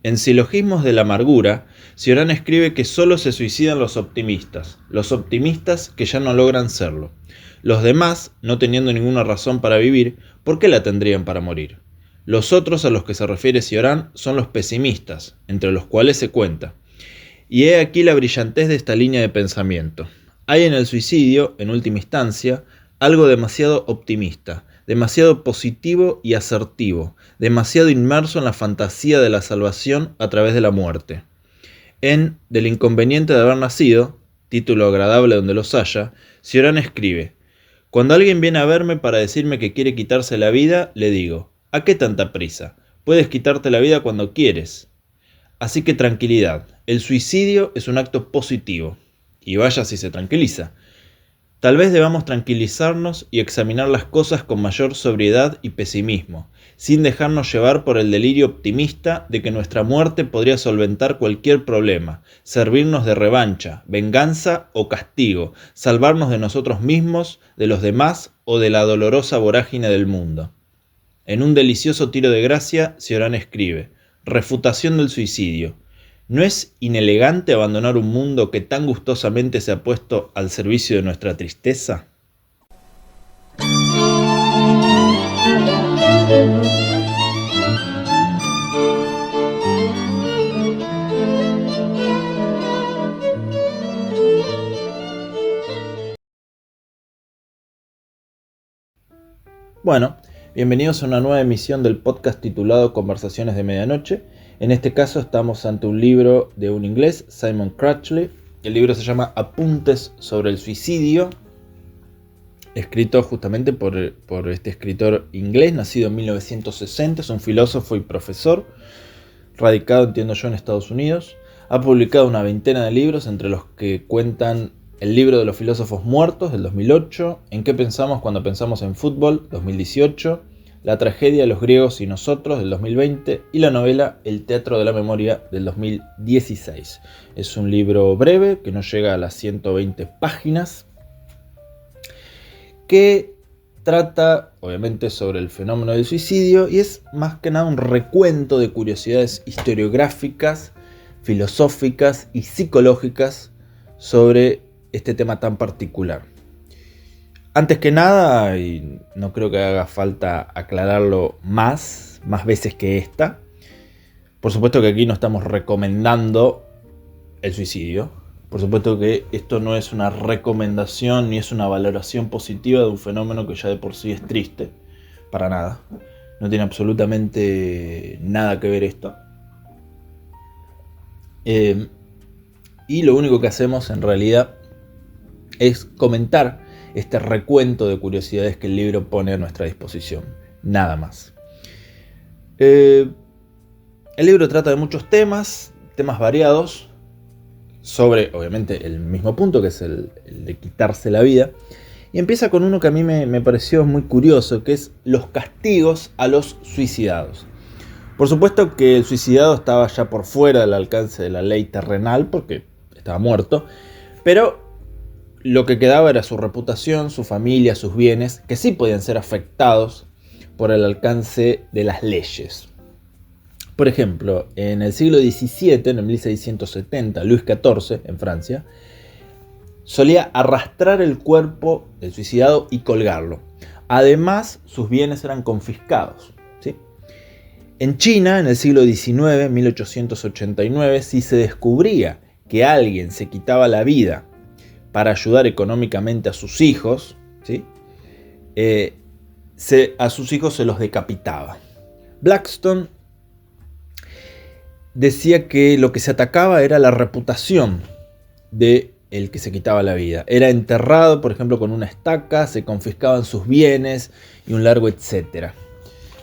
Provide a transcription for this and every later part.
En Silogismos de la amargura, Cioran escribe que solo se suicidan los optimistas que ya no logran serlo. Los demás, no teniendo ninguna razón para vivir, ¿por qué la tendrían para morir? Los otros a los que se refiere Cioran son los pesimistas, entre los cuales se cuenta. Y he aquí la brillantez de esta línea de pensamiento. Hay en el suicidio, en última instancia, algo demasiado optimista, demasiado positivo y asertivo, demasiado inmerso en la fantasía de la salvación a través de la muerte. En Del inconveniente de haber nacido, título agradable donde los haya, Cioran escribe: cuando alguien viene a verme para decirme que quiere quitarse la vida, le digo: ¿a qué tanta prisa? Puedes quitarte la vida cuando quieres. Así que tranquilidad, el suicidio es un acto positivo. Y vaya si se tranquiliza. Tal vez debamos tranquilizarnos y examinar las cosas con mayor sobriedad y pesimismo, sin dejarnos llevar por el delirio optimista de que nuestra muerte podría solventar cualquier problema, servirnos de revancha, venganza o castigo, salvarnos de nosotros mismos, de los demás o de la dolorosa vorágine del mundo. En un delicioso tiro de gracia, Cioran escribe: refutación del suicidio. ¿No es inelegante abandonar un mundo que tan gustosamente se ha puesto al servicio de nuestra tristeza? Bueno, bienvenidos a una nueva emisión del podcast titulado Conversaciones de Medianoche. En este caso estamos ante un libro de un inglés, Simon Crutchley. El libro se llama Apuntes sobre el suicidio, escrito justamente por este escritor inglés, nacido en 1960, es un filósofo y profesor, radicado, entiendo yo, en Estados Unidos. Ha publicado una veintena de libros, entre los que cuentan El libro de los filósofos muertos, del 2008, En qué pensamos cuando pensamos en fútbol, 2018, La tragedia de los griegos y nosotros, del 2020, y la novela El teatro de la memoria, del 2016. Es un libro breve, que no llega a las 120 páginas, que trata, obviamente, sobre el fenómeno del suicidio, y es más que nada un recuento de curiosidades historiográficas, filosóficas y psicológicas sobre este tema tan particular. Antes que nada, y no creo que haga falta aclararlo más veces que esta, por supuesto que aquí no estamos recomendando el suicidio. Por supuesto que esto no es una recomendación ni es una valoración positiva de un fenómeno que ya de por sí es triste. Para nada. No tiene absolutamente nada que ver esto. Y lo único que hacemos en realidad es comentar este recuento de curiosidades que el libro pone a nuestra disposición. Nada más. El libro trata de muchos temas variados, sobre, obviamente, el mismo punto, que es el de quitarse la vida. Y empieza con uno que a mí me pareció muy curioso, que es los castigos a los suicidados. Por supuesto que el suicidado estaba ya por fuera del alcance de la ley terrenal, porque estaba muerto, pero lo que quedaba era su reputación, su familia, sus bienes, que sí podían ser afectados por el alcance de las leyes. Por ejemplo, en el siglo XVII, en 1670, Luis XIV, en Francia, solía arrastrar el cuerpo del suicidado y colgarlo. Además, sus bienes eran confiscados, ¿sí? En China, en el siglo XIX, 1889, si se descubría que alguien se quitaba la vida para ayudar económicamente a sus hijos, ¿sí? A sus hijos se los decapitaba. Blackstone decía que lo que se atacaba era la reputación de el que se quitaba la vida. Era enterrado, por ejemplo, con una estaca, se confiscaban sus bienes y un largo etcétera.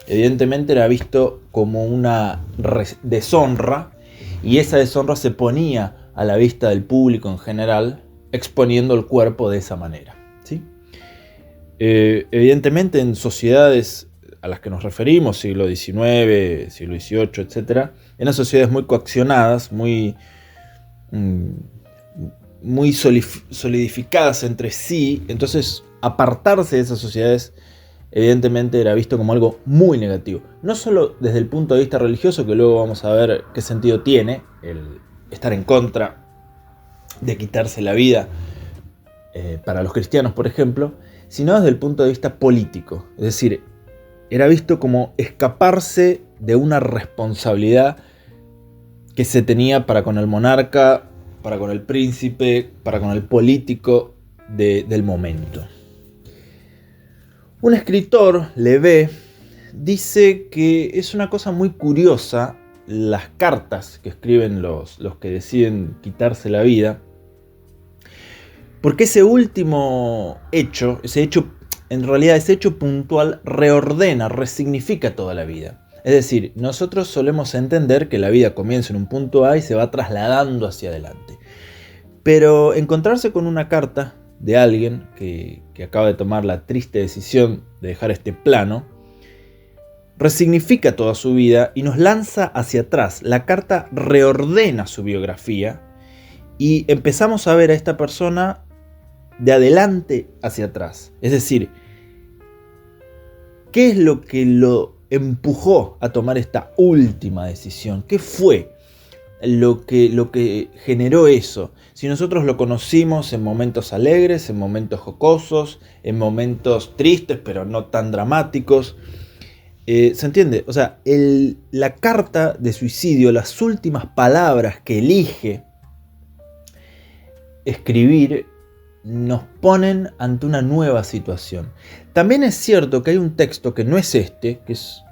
Evidentemente era visto como una deshonra, y esa deshonra se ponía a la vista del público en general, exponiendo el cuerpo de esa manera, ¿sí? Evidentemente, en sociedades a las que nos referimos, siglo XIX, siglo XVIII, etc., eran sociedades muy coaccionadas, muy solidificadas entre sí. Entonces, apartarse de esas sociedades evidentemente era visto como algo muy negativo. No solo desde el punto de vista religioso, que luego vamos a ver qué sentido tiene el estar en contra de quitarse la vida para los cristianos, por ejemplo, sino desde el punto de vista político. Es decir, era visto como escaparse de una responsabilidad que se tenía para con el monarca, para con el príncipe, para con el político del momento. Un escritor, Levé, dice que es una cosa muy curiosa las cartas que escriben los que deciden quitarse la vida, porque ese último hecho, en realidad ese hecho puntual reordena, resignifica toda la vida. Es decir, nosotros solemos entender que la vida comienza en un punto A y se va trasladando hacia adelante. Pero encontrarse con una carta de alguien que acaba de tomar la triste decisión de dejar este plano, resignifica toda su vida y nos lanza hacia atrás. La carta reordena su biografía y empezamos a ver a esta persona de adelante hacia atrás. Es decir, ¿qué es lo que lo empujó a tomar esta última decisión? ¿Qué fue lo que generó eso? Si nosotros lo conocimos en momentos alegres, en momentos jocosos, en momentos tristes, pero no tan dramáticos, ¿se entiende? O sea, la carta de suicidio, las últimas palabras que elige escribir, nos ponen ante una nueva situación. También es cierto que hay un texto que no es este, que es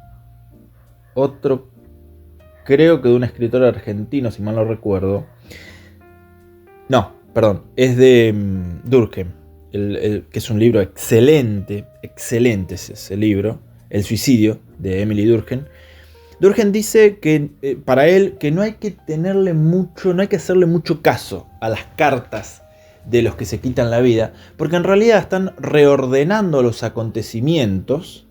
otro, creo que de un escritor argentino, si mal no recuerdo. No, perdón, es de Durkheim, que es un libro excelente es ese libro, El suicidio, de Emily Durkheim. Durkheim dice que para él que no hay que hacerle mucho caso a las cartas de los que se quitan la vida, porque en realidad están reordenando los acontecimientos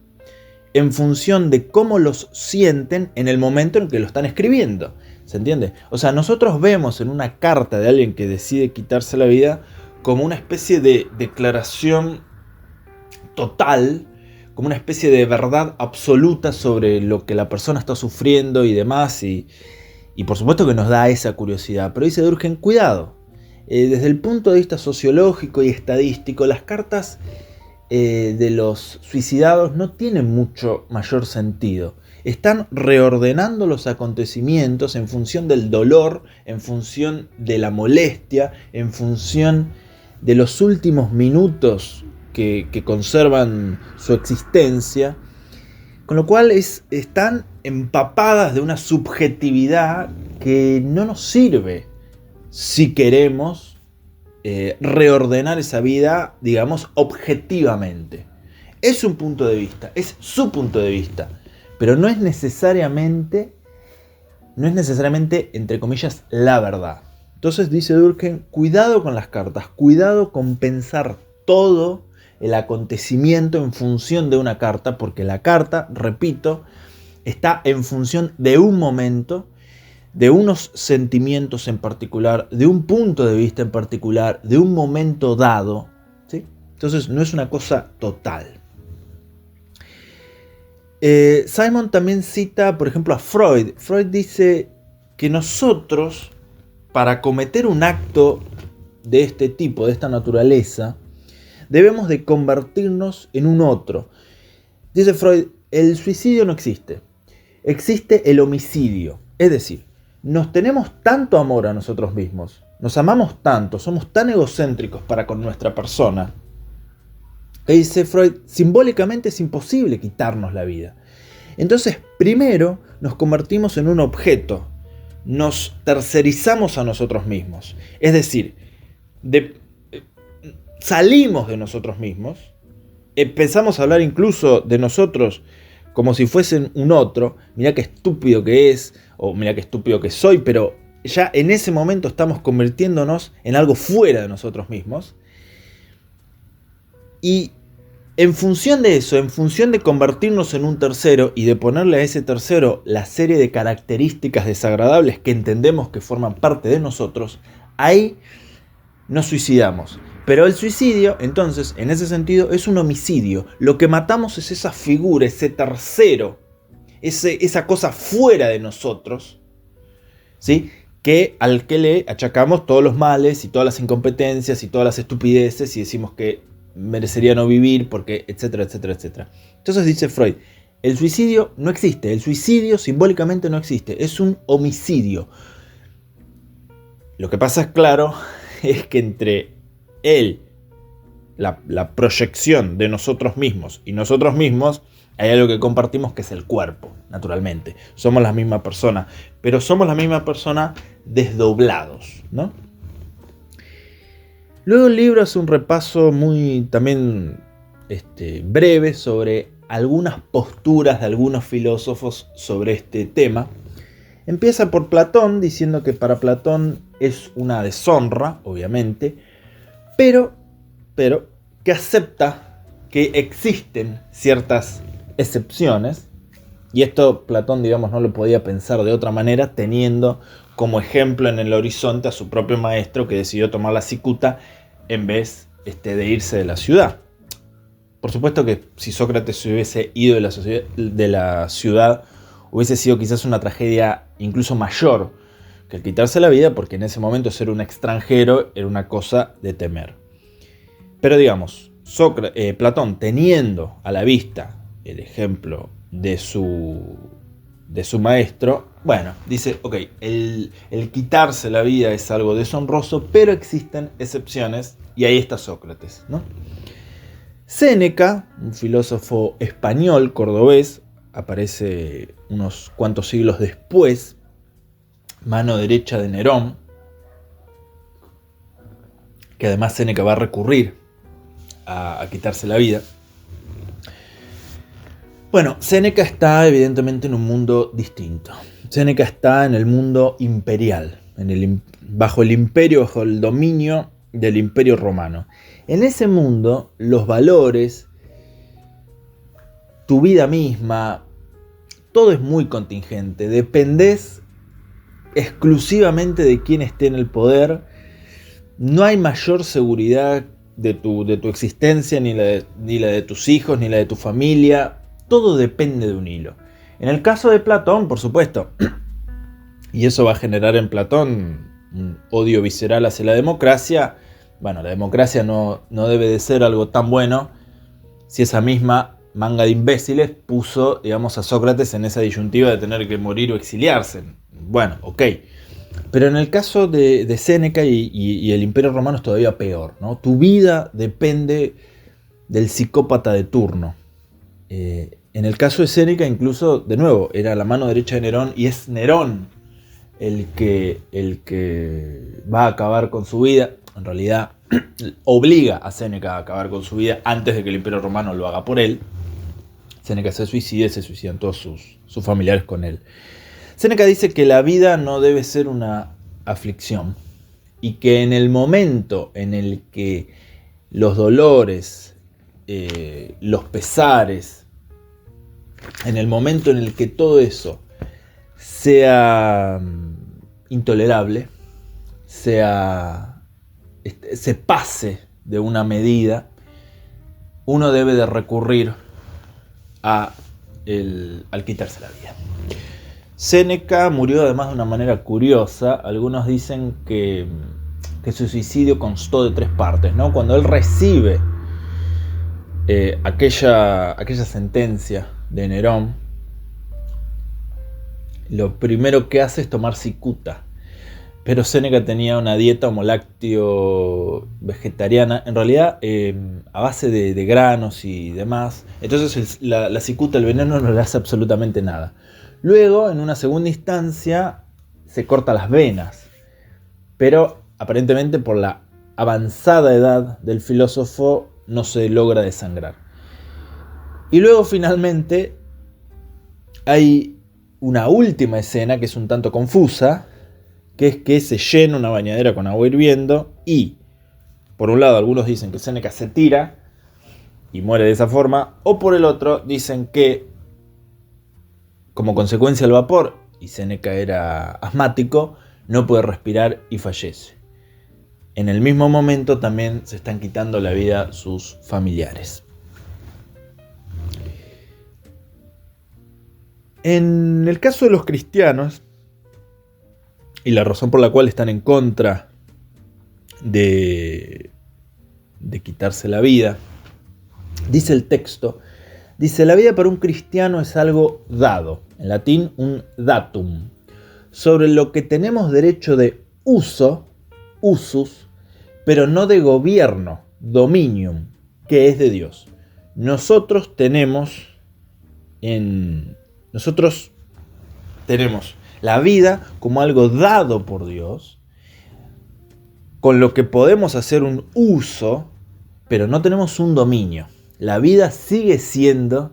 en función de cómo los sienten en el momento en que lo están escribiendo. ¿Se entiende? O sea, nosotros vemos en una carta de alguien que decide quitarse la vida como una especie de declaración total, como una especie de verdad absoluta sobre lo que la persona está sufriendo y demás, y por supuesto que nos da esa curiosidad. Pero dice Durkheim, cuidado. Desde el punto de vista sociológico y estadístico, las cartas de los suicidados no tienen mucho mayor sentido. Están reordenando los acontecimientos en función del dolor, en función de la molestia, en función de los últimos minutos que conservan su existencia, con lo cual están empapadas de una subjetividad que no nos sirve si queremos reordenar esa vida, digamos, objetivamente. Es un punto de vista, es su punto de vista, pero no es necesariamente, entre comillas, la verdad. Entonces dice Durkheim, cuidado con las cartas, cuidado con pensar todo el acontecimiento en función de una carta, porque la carta, repito, está en función de un momento, de unos sentimientos en particular, de un punto de vista en particular, de un momento dado, ¿sí? Entonces no es una cosa total. Simon también cita, por ejemplo, a Freud. Freud dice que nosotros, para cometer un acto de este tipo, de esta naturaleza, debemos de convertirnos en un otro. Dice Freud, el suicidio no existe. Existe el homicidio. Es decir, nos tenemos tanto amor a nosotros mismos, nos amamos tanto, somos tan egocéntricos para con nuestra persona, que dice Freud, simbólicamente es imposible quitarnos la vida. Entonces, primero nos convertimos en un objeto, nos tercerizamos a nosotros mismos. Es decir, salimos de nosotros mismos, empezamos a hablar incluso de nosotros como si fuesen un otro. Mirá qué estúpido que es, o mirá qué estúpido que soy, pero ya en ese momento estamos convirtiéndonos en algo fuera de nosotros mismos. Y en función de eso, en función de convertirnos en un tercero y de ponerle a ese tercero la serie de características desagradables que entendemos que forman parte de nosotros, ahí nos suicidamos. Pero el suicidio, entonces, en ese sentido, es un homicidio. Lo que matamos es esa figura, ese tercero, esa cosa fuera de nosotros, ¿sí? Al que le achacamos todos los males y todas las incompetencias y todas las estupideces y decimos que merecería no vivir porque etcétera, etcétera, etcétera. Entonces dice Freud, el suicidio no existe, el suicidio simbólicamente no existe, es un homicidio. Lo que pasa es claro es que entre él, la proyección de nosotros mismos y nosotros mismos, hay algo que compartimos que es el cuerpo, naturalmente. Somos la misma persona, pero somos la misma persona desdoblados, ¿no? Luego el libro hace un repaso muy también breve sobre algunas posturas de algunos filósofos sobre este tema. Empieza por Platón, diciendo que para Platón es una deshonra, obviamente, pero que acepta que existen ciertas excepciones, y esto Platón, digamos, no lo podía pensar de otra manera, teniendo como ejemplo en el horizonte a su propio maestro que decidió tomar la cicuta en vez de irse de la ciudad. Por supuesto que si Sócrates se hubiese ido de la ciudad, hubiese sido quizás una tragedia incluso mayor que el quitarse la vida, porque en ese momento ser un extranjero era una cosa de temer. Pero digamos, Platón, teniendo a la vista el ejemplo de su maestro, bueno, dice, ok, el quitarse la vida es algo deshonroso, pero existen excepciones, y ahí está Sócrates, ¿no? Séneca, un filósofo español, cordobés, aparece unos cuantos siglos después, mano derecha de Nerón, que además Séneca va a recurrir a quitarse la vida. Bueno, Séneca está evidentemente en un mundo distinto. Séneca está en el mundo imperial, bajo el imperio, bajo el dominio del imperio romano. En ese mundo, los valores, tu vida misma, todo es muy contingente. Dependés exclusivamente de quién esté en el poder. No hay mayor seguridad de tu existencia, ni la de tus hijos, ni la de tu familia. Todo depende de un hilo. En el caso de Platón, por supuesto, y eso va a generar en Platón un odio visceral hacia la democracia. Bueno, la democracia no debe de ser algo tan bueno si esa misma manga de imbéciles puso, digamos, a Sócrates en esa disyuntiva de tener que morir o exiliarse. Bueno, ok. Pero en el caso de Séneca y el Imperio Romano es todavía peor, ¿no? Tu vida depende del psicópata de turno. En el caso de Séneca, incluso, de nuevo, era la mano derecha de Nerón, y es Nerón el que va a acabar con su vida. En realidad, obliga a Séneca a acabar con su vida antes de que el Imperio Romano lo haga por él. Séneca se suicidan todos sus familiares con él. Séneca dice que la vida no debe ser una aflicción, y que en el momento en el que los dolores, los pesares, en el momento en el que todo eso sea intolerable, se pase de una medida, uno debe de recurrir al quitarse la vida. Séneca murió además de una manera curiosa. Algunos dicen que su suicidio constó de 3 partes, ¿no? Cuando él recibe aquella sentencia de Nerón, lo primero que hace es tomar cicuta. Pero Séneca tenía una dieta homolácteo vegetariana, en realidad a base de granos y demás. Entonces la cicuta, el veneno, no le hace absolutamente nada. Luego, en una segunda instancia, se corta las venas. Pero aparentemente por la avanzada edad del filósofo no se logra desangrar. Y luego finalmente hay una última escena que es un tanto confusa, que es que se llena una bañadera con agua hirviendo y, por un lado, algunos dicen que Séneca se tira y muere de esa forma, o por el otro dicen que, como consecuencia del vapor, y Séneca era asmático, no puede respirar y fallece. en el mismo momento también se están quitando la vida sus familiares. En el caso de los cristianos, y la razón por la cual están en contra de quitarse la vida, dice el texto, dice: la vida para un cristiano es algo dado, en latín un datum, sobre lo que tenemos derecho de uso, usus, pero no de gobierno, dominium, que es de Dios. Nosotros tenemos la vida como algo dado por Dios, con lo que podemos hacer un uso, pero no tenemos un dominio. La vida sigue siendo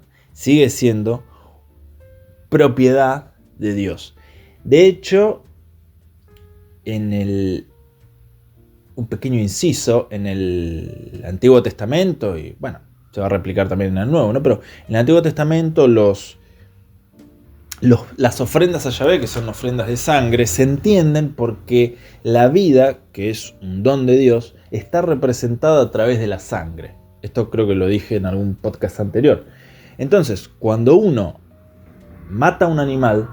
propiedad de Dios. De hecho, un pequeño inciso, en el Antiguo Testamento, y bueno, se va a replicar también en el Nuevo, ¿no? Pero en el Antiguo Testamento las ofrendas a Yahvé, que son ofrendas de sangre, se entienden porque la vida, que es un don de Dios, está representada a través de la sangre. Esto creo que lo dije en algún podcast anterior. Entonces, cuando uno mata a un animal,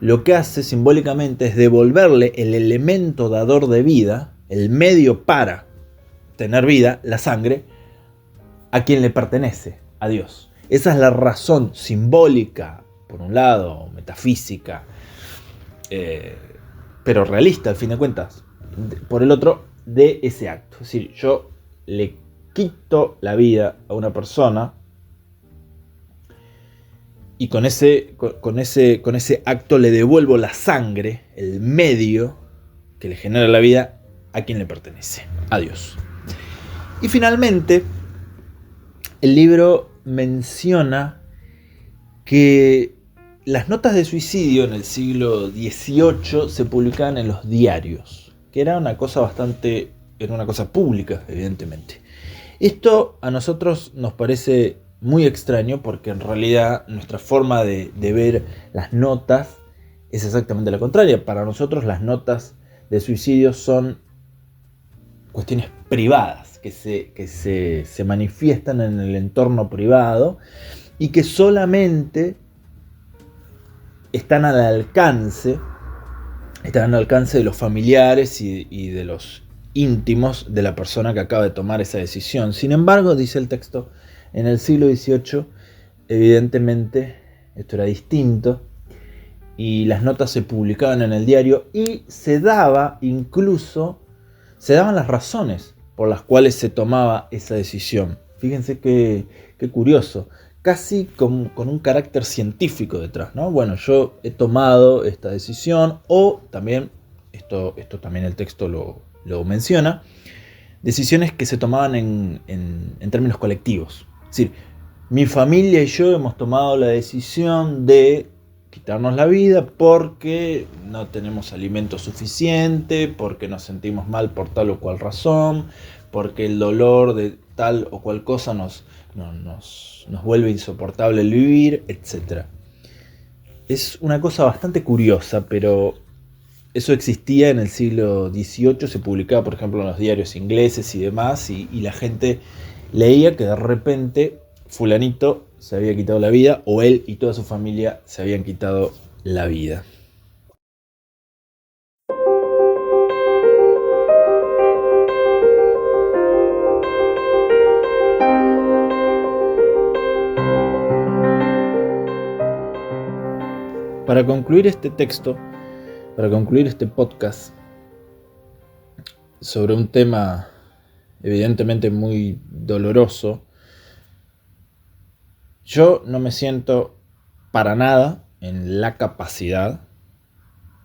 lo que hace simbólicamente es devolverle el elemento dador de vida, el medio para tener vida, la sangre, a quien le pertenece, a Dios. Esa es la razón simbólica, por un lado, metafísica, pero realista al fin de cuentas, por el otro, de ese acto. Es decir, yo le quito la vida a una persona y con ese acto le devuelvo la sangre, el medio que le genera la vida, a quien le pertenece, a Dios. Y finalmente, el libro menciona que las notas de suicidio en el siglo XVIII se publicaban en los diarios, que era una cosa pública, evidentemente. Esto a nosotros nos parece muy extraño porque en realidad nuestra forma de ver las notas es exactamente la contraria. Para nosotros las notas de suicidio son cuestiones privadas que se manifiestan en el entorno privado y que solamente están al alcance de los familiares y de los íntimos de la persona que acaba de tomar esa decisión. Sin embargo, dice el texto, en el siglo XVIII, evidentemente, esto era distinto, y las notas se publicaban en el diario y se daban las razones por las cuales se tomaba esa decisión. Fíjense qué curioso. Casi con un carácter científico detrás, ¿no? Bueno, yo he tomado esta decisión, o también, esto también el texto lo menciona, decisiones que se tomaban en términos colectivos. Es decir, mi familia y yo hemos tomado la decisión de quitarnos la vida porque no tenemos alimento suficiente, porque nos sentimos mal por tal o cual razón, porque el dolor de tal o cual cosa nos vuelve insoportable el vivir, etc. Es una cosa bastante curiosa, pero eso existía en el siglo XVIII, se publicaba por ejemplo en los diarios ingleses y demás, y la gente leía que de repente fulanito se había quitado la vida, o él y toda su familia se habían quitado la vida. Para concluir este texto, para concluir este podcast sobre un tema evidentemente muy doloroso, yo no me siento para nada en la capacidad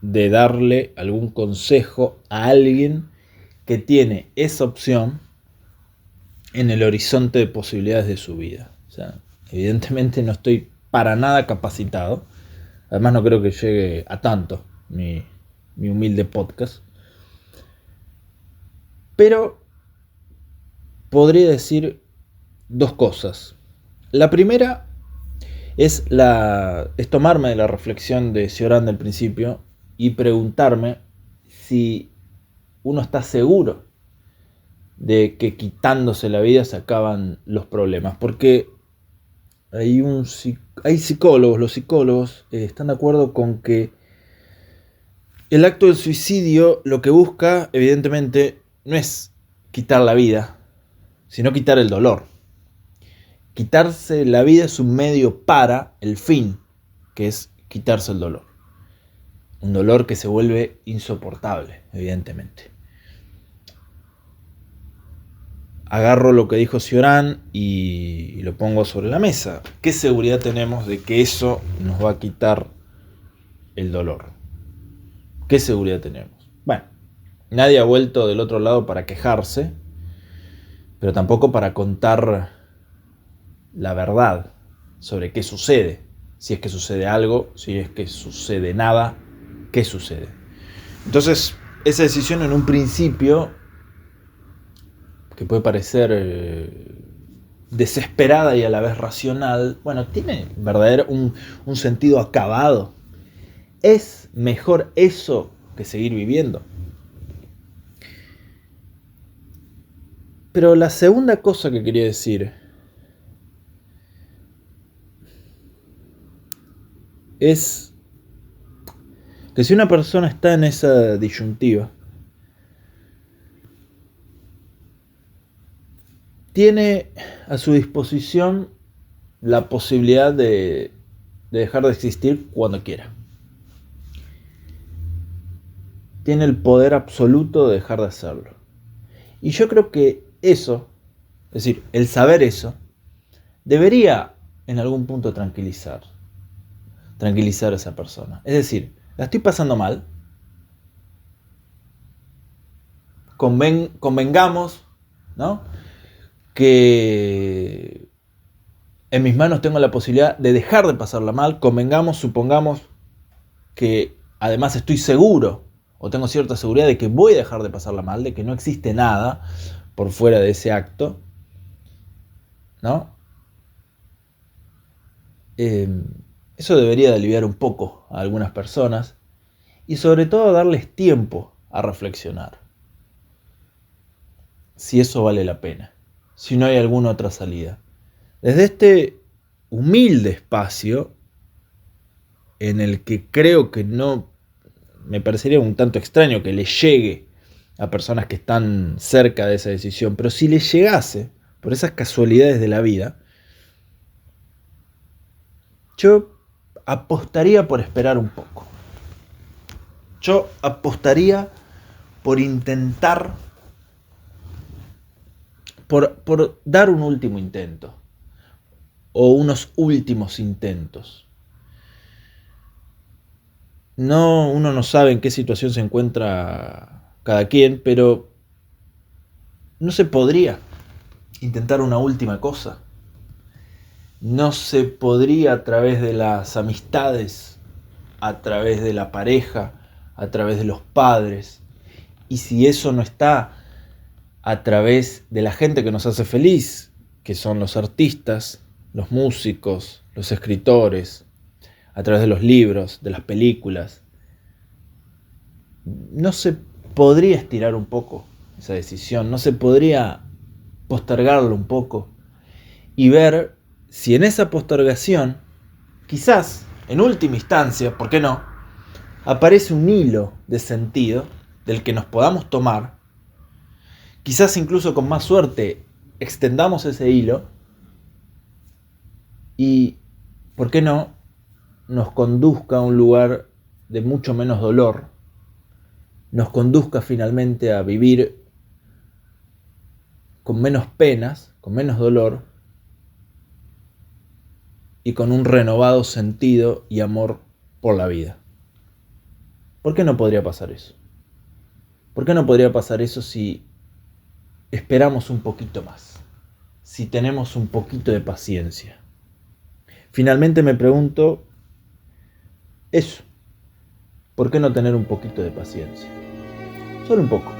de darle algún consejo a alguien que tiene esa opción en el horizonte de posibilidades de su vida. O sea, evidentemente no estoy para nada capacitado. Además no creo que llegue a tanto mi humilde podcast. Pero podría decir dos cosas. La primera es tomarme de la reflexión de Cioran del principio y preguntarme si uno está seguro de que quitándose la vida se acaban los problemas, porque hay psicólogos, los psicólogos están de acuerdo con que el acto del suicidio lo que busca, evidentemente, no es quitar la vida, sino quitar el dolor. Quitarse la vida es un medio para el fin, que es quitarse el dolor. Un dolor que se vuelve insoportable, evidentemente. Agarro lo que dijo Cioran y lo pongo sobre la mesa. ¿Qué seguridad tenemos de que eso nos va a quitar el dolor? ¿Qué seguridad tenemos? Bueno, nadie ha vuelto del otro lado para quejarse, pero tampoco para contar la verdad sobre qué sucede. Si es que sucede algo, si es que sucede nada, ¿qué sucede? Entonces, esa decisión en un principio, que puede parecer desesperada y a la vez racional, bueno, tiene un sentido acabado. Es mejor eso que seguir viviendo. Pero la segunda cosa que quería decir es que si una persona está en esa disyuntiva, tiene a su disposición la posibilidad de dejar de existir cuando quiera. Tiene el poder absoluto de dejar de hacerlo. Y yo creo que eso, es decir, el saber eso, debería en algún punto tranquilizar a esa persona. Es decir, la estoy pasando mal, convengamos, ¿no?, que en mis manos tengo la posibilidad de dejar de pasarla mal. Convengamos, supongamos que además estoy seguro o tengo cierta seguridad de que voy a dejar de pasarla mal, de que no existe nada por fuera de ese acto, ¿no? Eso debería de aliviar un poco a algunas personas y sobre todo darles tiempo a reflexionar si eso vale la pena, si no hay alguna otra salida. Desde este humilde espacio en el que creo que no, me parecería un tanto extraño que le llegue a personas que están cerca de esa decisión, pero si les llegase, por esas casualidades de la vida, yo apostaría por esperar un poco. Yo apostaría por intentar, por dar un último intento, o unos últimos intentos. Uno no sabe en qué situación se encuentra cada quien, pero no se podría intentar una última cosa. No se podría a través de las amistades, a través de la pareja, a través de los padres. Y si eso no está, a través de la gente que nos hace feliz, que son los artistas, los músicos, los escritores, a través de los libros, de las películas. No se podría estirar un poco esa decisión, no se podría postergarlo un poco y ver si en esa postergación, quizás en última instancia, ¿por qué no?, aparece un hilo de sentido del que nos podamos tomar. Quizás incluso con más suerte extendamos ese hilo y, ¿por qué no?, nos conduzca a un lugar de mucho menos dolor, nos conduzca finalmente a vivir con menos penas, con menos dolor y con un renovado sentido y amor por la vida. ¿Por qué no podría pasar eso? ¿Por qué no podría pasar eso si esperamos un poquito más? Si tenemos un poquito de paciencia. Finalmente me pregunto eso. ¿Por qué no tener un poquito de paciencia? Solo un poco.